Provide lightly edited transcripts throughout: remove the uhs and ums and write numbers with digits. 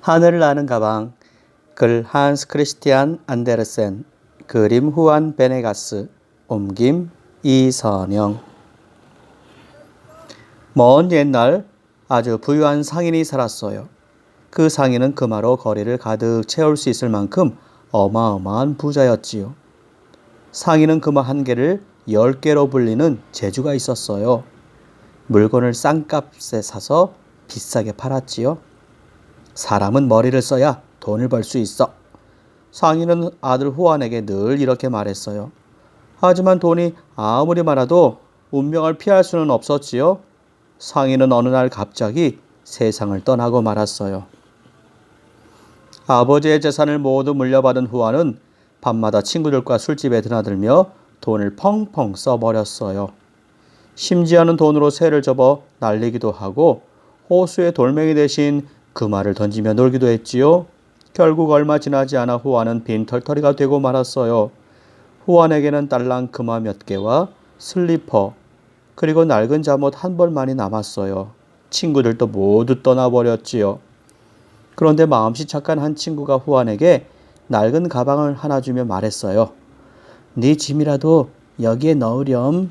하늘을 나는 가방. 글 한스 크리스티안 안데르센. 그림 후안 베네가스. 옮김 이선영. 먼 옛날 아주 부유한 상인이 살았어요. 그 상인은 금화로 거리를 가득 채울 수 있을 만큼 어마어마한 부자였지요. 상인은 금화 한 개를 10개로 불리는 재주가 있었어요. 물건을 싼값에 사서 비싸게 팔았지요. 사람은 머리를 써야 돈을 벌 수 있어. 상인은 아들 후안에게 늘 이렇게 말했어요. 하지만 돈이 아무리 많아도 운명을 피할 수는 없었지요. 상인은 어느 날 갑자기 세상을 떠나고 말았어요. 아버지의 재산을 모두 물려받은 후안은 밤마다 친구들과 술집에 드나들며 돈을 펑펑 써버렸어요. 심지어는 돈으로 새를 접어 날리기도 하고 호수에 돌멩이 대신 금화를 던지며 놀기도 했지요. 결국 얼마 지나지 않아 후안은 빈털터리가 되고 말았어요. 후안에게는 딸랑 금화 몇 개와 슬리퍼 그리고 낡은 잠옷 한 벌만이 남았어요. 친구들도 모두 떠나버렸지요. 그런데 마음씨 착한 한 친구가 후안에게 낡은 가방을 하나 주며 말했어요. 네 짐이라도 여기에 넣으렴.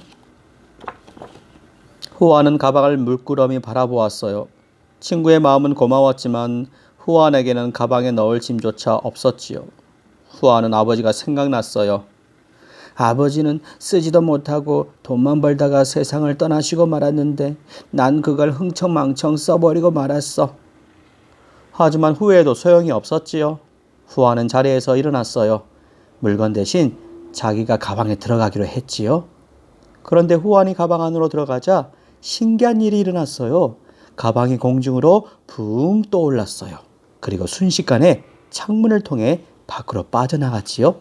후안은 가방을 물끄러미 바라보았어요. 친구의 마음은 고마웠지만 후안에게는 가방에 넣을 짐조차 없었지요. 후안은 아버지가 생각났어요. 아버지는 쓰지도 못하고 돈만 벌다가 세상을 떠나시고 말았는데 난 그걸 흥청망청 써버리고 말았어. 하지만 후회해도 소용이 없었지요. 후안은 자리에서 일어났어요. 물건 대신 자기가 가방에 들어가기로 했지요. 그런데 후안이 가방 안으로 들어가자 신기한 일이 일어났어요. 가방이 공중으로 붕 떠올랐어요. 그리고 순식간에 창문을 통해 밖으로 빠져나갔지요.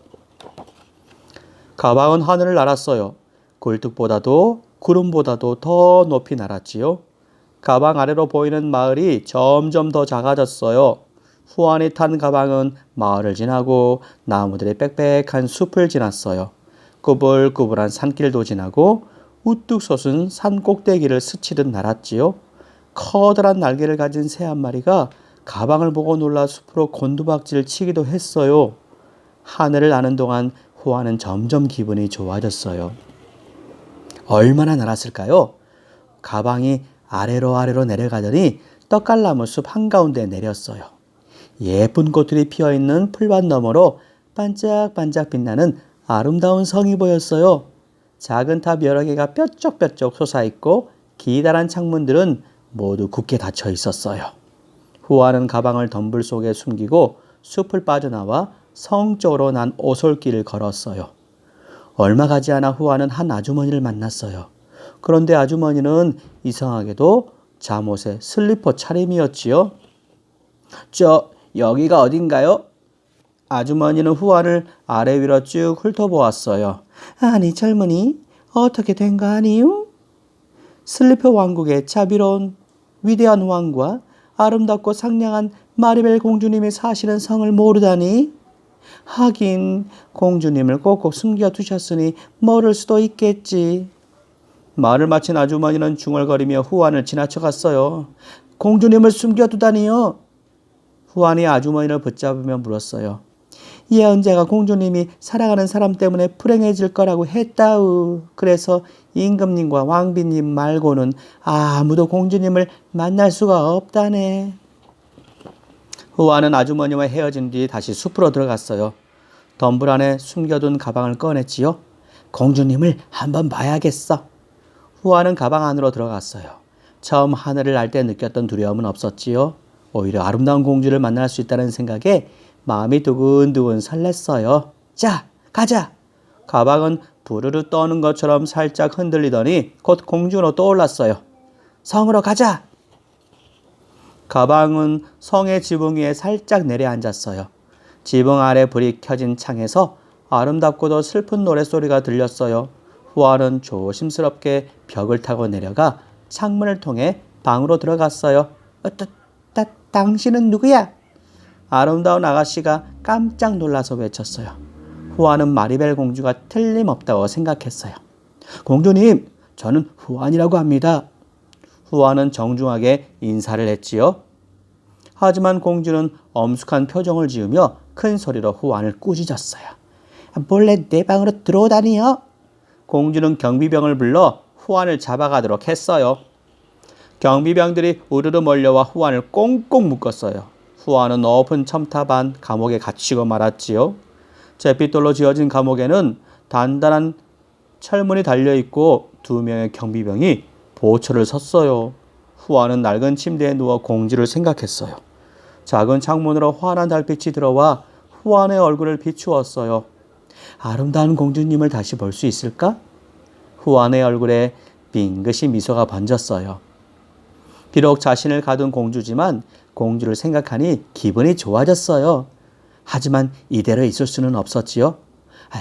가방은 하늘을 날았어요. 굴뚝보다도 구름보다도 더 높이 날았지요. 가방 아래로 보이는 마을이 점점 더 작아졌어요. 후안이 탄 가방은 마을을 지나고 나무들의 빽빽한 숲을 지났어요. 꾸불꾸불한 산길도 지나고 우뚝 솟은 산 꼭대기를 스치듯 날았지요. 커다란 날개를 가진 새 한 마리가 가방을 보고 놀라 숲으로 곤두박질 치기도 했어요. 하늘을 나는 동안 후안은 점점 기분이 좋아졌어요. 얼마나 날았을까요? 가방이 아래로 내려가더니 떡갈나무 숲 한가운데 내렸어요. 예쁜 꽃들이 피어있는 풀밭 너머로 반짝반짝 빛나는 아름다운 성이 보였어요. 작은 탑 여러 개가 뾰족뾰족 솟아있고 기다란 창문들은 모두 굳게 닫혀 있었어요. 후안은 가방을 덤불 속에 숨기고 숲을 빠져나와 성 쪽으로 난 오솔길을 걸었어요. 얼마 가지 않아 후안은 한 아주머니를 만났어요. 그런데 아주머니는 이상하게도 잠옷에 슬리퍼 차림이었지요. 여기가 어딘가요? 아주머니는 후안을 아래 위로 쭉 훑어보았어요. 아니 젊은이 어떻게 된 거 아니요? 슬리퍼 왕국의 자비로운 위대한 왕과 아름답고 상냥한 마리벨 공주님이 사시는 성을 모르다니? 하긴 공주님을 꼭꼭 숨겨두셨으니 모를 수도 있겠지. 말을 마친 아주머니는 중얼거리며 후안을 지나쳐갔어요. 공주님을 숨겨두다니요? 후안이 아주머니를 붙잡으며 물었어요. 예언자가 공주님이 사랑하는 사람 때문에 불행해질 거라고 했다우. 그래서 임금님과 왕비님 말고는 아무도 공주님을 만날 수가 없다네. 후안은 아주머니와 헤어진 뒤 다시 숲으로 들어갔어요. 덤불 안에 숨겨둔 가방을 꺼냈지요. 공주님을 한번 봐야겠어. 후안은 가방 안으로 들어갔어요. 처음 하늘을 날 때 느꼈던 두려움은 없었지요. 오히려 아름다운 공주를 만날 수 있다는 생각에 마음이 두근두근 설렜어요. 자, 가자! 가방은 부르르 떠는 것처럼 살짝 흔들리더니 곧 공중으로 떠올랐어요. 성으로 가자! 가방은 성의 지붕 위에 살짝 내려앉았어요. 지붕 아래 불이 켜진 창에서 아름답고도 슬픈 노랫소리가 들렸어요. 후안은 조심스럽게 벽을 타고 내려가 창문을 통해 방으로 들어갔어요. 당신은 누구야? 아름다운 아가씨가 깜짝 놀라서 외쳤어요. 후안은 마리벨 공주가 틀림없다고 생각했어요. 공주님, 저는 후안이라고 합니다. 후안은 정중하게 인사를 했지요. 하지만 공주는 엄숙한 표정을 지으며 큰 소리로 후안을 꾸짖었어요. 몰래 내 방으로 들어오다니요? 공주는 경비병을 불러 후안을 잡아가도록 했어요. 경비병들이 우르르 몰려와 후안을 꽁꽁 묶었어요. 후안은 높은 첨탑 안 감옥에 갇히고 말았지요. 잿빛돌로 지어진 감옥에는 단단한 철문이 달려있고 2명의 경비병이 보초를 섰어요. 후안은 낡은 침대에 누워 공주를 생각했어요. 작은 창문으로 환한 달빛이 들어와 후안의 얼굴을 비추었어요. 아름다운 공주님을 다시 볼 수 있을까? 후안의 얼굴에 빙긋이 미소가 번졌어요. 비록 자신을 가둔 공주지만 공주를 생각하니 기분이 좋아졌어요. 하지만 이대로 있을 수는 없었지요.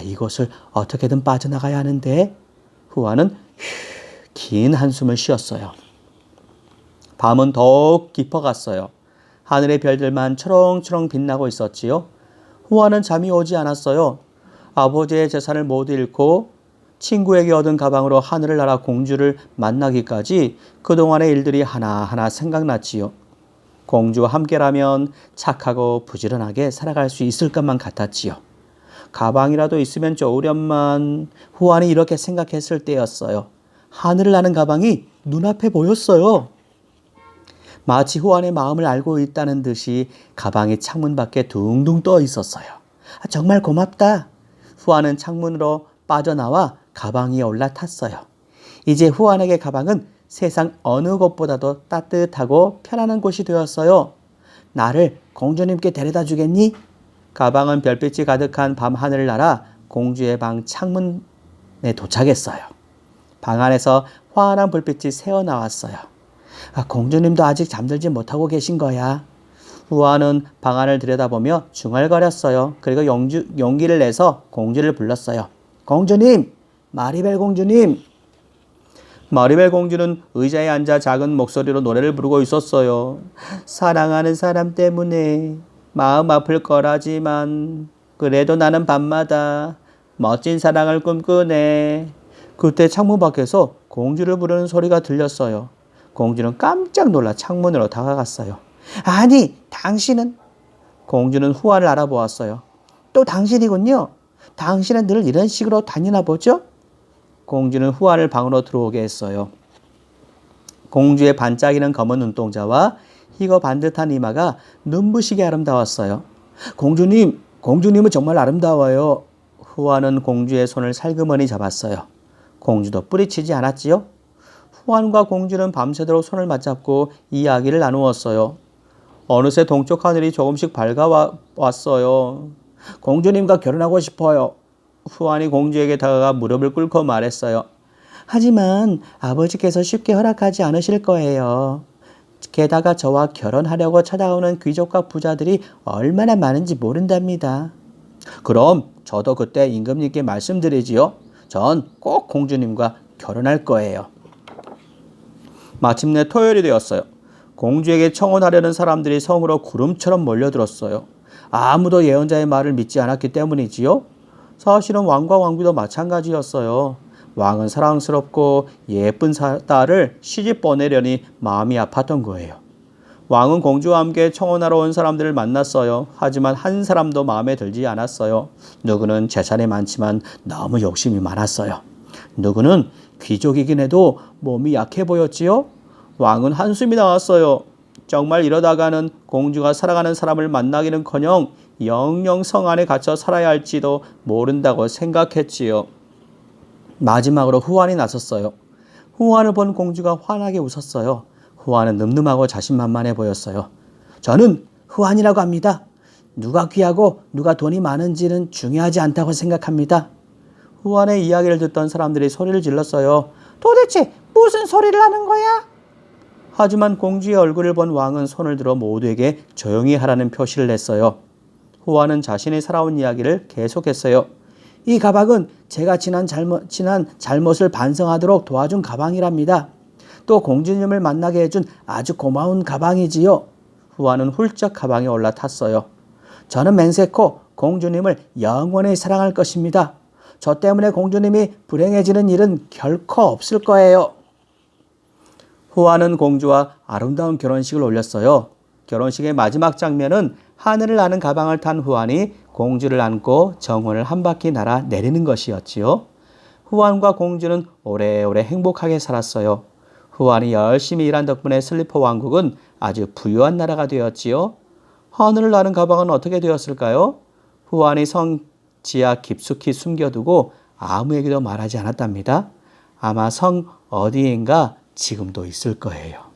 이곳을 어떻게든 빠져나가야 하는데. 후안은 긴 한숨을 쉬었어요. 밤은 더욱 깊어갔어요. 하늘의 별들만 초롱초롱 빛나고 있었지요. 후안은 잠이 오지 않았어요. 아버지의 재산을 모두 잃고 친구에게 얻은 가방으로 하늘을 날아 공주를 만나기까지 그동안의 일들이 하나하나 생각났지요. 공주와 함께라면 착하고 부지런하게 살아갈 수 있을 것만 같았지요. 가방이라도 있으면 좋으련만. 후안이 이렇게 생각했을 때였어요. 하늘을 나는 가방이 눈앞에 보였어요. 마치 후안의 마음을 알고 있다는 듯이 가방이 창문 밖에 둥둥 떠 있었어요. 정말 고맙다. 후안은 창문으로 빠져나와 가방 위에 올라탔어요. 이제 후안에게 가방은 세상 어느 곳보다도 따뜻하고 편안한 곳이 되었어요. 나를 공주님께 데려다 주겠니? 가방은 별빛이 가득한 밤 하늘을 날아 공주의 방 창문에 도착했어요. 방 안에서 환한 불빛이 새어나왔어요. 공주님도 아직 잠들지 못하고 계신 거야. 후안은 방 안을 들여다보며 중얼거렸어요. 그리고 용기를 내서 공주를 불렀어요. 공주님! 마리벨 공주님! 마리벨 공주는 의자에 앉아 작은 목소리로 노래를 부르고 있었어요. 사랑하는 사람 때문에 마음 아플 거라지만 그래도 나는 밤마다 멋진 사랑을 꿈꾸네. 그때 창문 밖에서 공주를 부르는 소리가 들렸어요. 공주는 깜짝 놀라 창문으로 다가갔어요. 아니, 당신은? 공주는 후안을 알아보았어요. 또 당신이군요. 당신은 늘 이런 식으로 다니나 보죠? 공주는 후안을 방으로 들어오게 했어요. 공주의 반짝이는 검은 눈동자와 희고 반듯한 이마가 눈부시게 아름다웠어요. 공주님은 정말 아름다워요. 후안은 공주의 손을 살그머니 잡았어요. 공주도 뿌리치지 않았지요? 후안과 공주는 밤새도록 손을 맞잡고 이야기를 나누었어요. 어느새 동쪽 하늘이 조금씩 밝아왔어요. 공주님과 결혼하고 싶어요. 후안이 공주에게 다가가 무릎을 꿇고 말했어요. 하지만 아버지께서 쉽게 허락하지 않으실 거예요. 게다가 저와 결혼하려고 찾아오는 귀족과 부자들이 얼마나 많은지 모른답니다. 그럼 저도 그때 임금님께 말씀드리지요. 전 꼭 공주님과 결혼할 거예요. 마침내 토요일이 되었어요. 공주에게 청혼하려는 사람들이 성으로 구름처럼 몰려들었어요. 아무도 예언자의 말을 믿지 않았기 때문이지요. 사실은 왕과 왕비도 마찬가지였어요. 왕은 사랑스럽고 예쁜 딸을 시집 보내려니 마음이 아팠던 거예요. 왕은 공주와 함께 청혼하러 온 사람들을 만났어요. 하지만 한 사람도 마음에 들지 않았어요. 누구는 재산이 많지만 너무 욕심이 많았어요. 누구는 귀족이긴 해도 몸이 약해 보였지요. 왕은 한숨이 나왔어요. 정말 이러다가는 공주가 사랑하는 사람을 만나기는커녕 영영 성 안에 갇혀 살아야 할지도 모른다고 생각했지요. 마지막으로 후안이 나섰어요. 후안을 본 공주가 환하게 웃었어요. 후안은 늠름하고 자신만만해 보였어요. 저는 후안이라고 합니다. 누가 귀하고 누가 돈이 많은지는 중요하지 않다고 생각합니다. 후안의 이야기를 듣던 사람들이 소리를 질렀어요. 도대체 무슨 소리를 하는 거야? 하지만 공주의 얼굴을 본 왕은 손을 들어 모두에게 조용히 하라는 표시를 냈어요. 후안은 자신이 살아온 이야기를 계속했어요. 이 가방은 제가 지난 잘못을 반성하도록 도와준 가방이랍니다. 또 공주님을 만나게 해준 아주 고마운 가방이지요. 후안은 훌쩍 가방에 올라탔어요. 저는 맹세코 공주님을 영원히 사랑할 것입니다. 저 때문에 공주님이 불행해지는 일은 결코 없을 거예요. 후안은 공주와 아름다운 결혼식을 올렸어요. 결혼식의 마지막 장면은 하늘을 나는 가방을 탄 후안이 공주를 안고 정원을 한 바퀴 날아 내리는 것이었지요. 후안과 공주는 오래오래 행복하게 살았어요. 후안이 열심히 일한 덕분에 슬리퍼 왕국은 아주 부유한 나라가 되었지요. 하늘을 나는 가방은 어떻게 되었을까요? 후안이 성 지하 깊숙이 숨겨두고 아무에게도 말하지 않았답니다. 아마 성 어디인가 지금도 있을 거예요.